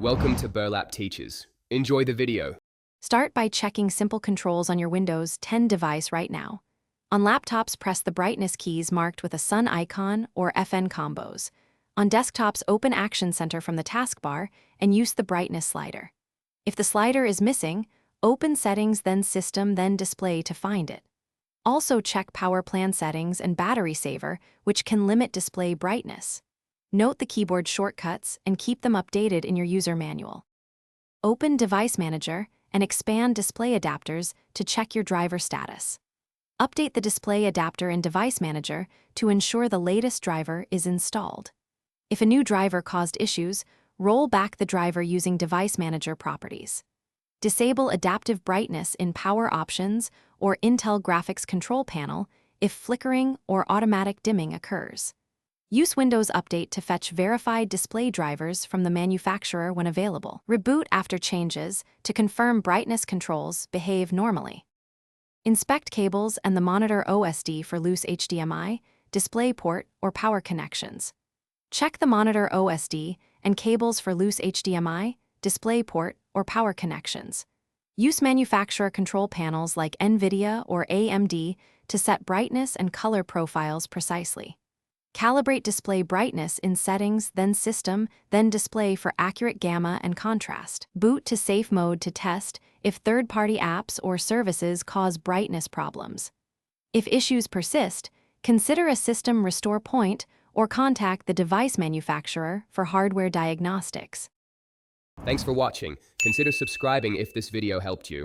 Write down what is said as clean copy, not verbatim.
Welcome to Burlap Teachers. Enjoy the video. Start by checking simple controls on your Windows 10 device right now. On laptops, press the brightness keys marked with a sun icon or FN combos. On desktops, open Action Center from the taskbar and use the brightness slider. If the slider is missing, open Settings, then System, then Display to find it. Also check Power Plan Settings and Battery Saver, which can limit display brightness. Note the keyboard shortcuts and keep them updated in your user manual. Open Device Manager and expand Display Adapters to check your driver status. Update the display adapter in Device Manager to ensure the latest driver is installed. If a new driver caused issues, roll back the driver using Device Manager properties. Disable Adaptive Brightness in Power Options or Intel Graphics Control Panel if flickering or automatic dimming occurs. Use Windows Update to fetch verified display drivers from the manufacturer when available. Reboot after changes to confirm brightness controls behave normally. Inspect cables and the monitor OSD for loose HDMI, DisplayPort, or power connections. Check the monitor OSD and cables for loose HDMI, DisplayPort, or power connections. Use manufacturer control panels like NVIDIA or AMD to set brightness and color profiles precisely. Calibrate display brightness in Settings, then System, then Display for accurate gamma and contrast. Boot to safe mode to test if third-party apps or services cause brightness problems. If issues persist, consider a system restore point or contact the device manufacturer for hardware diagnostics. Thanks for watching. Consider subscribing if this video helped you.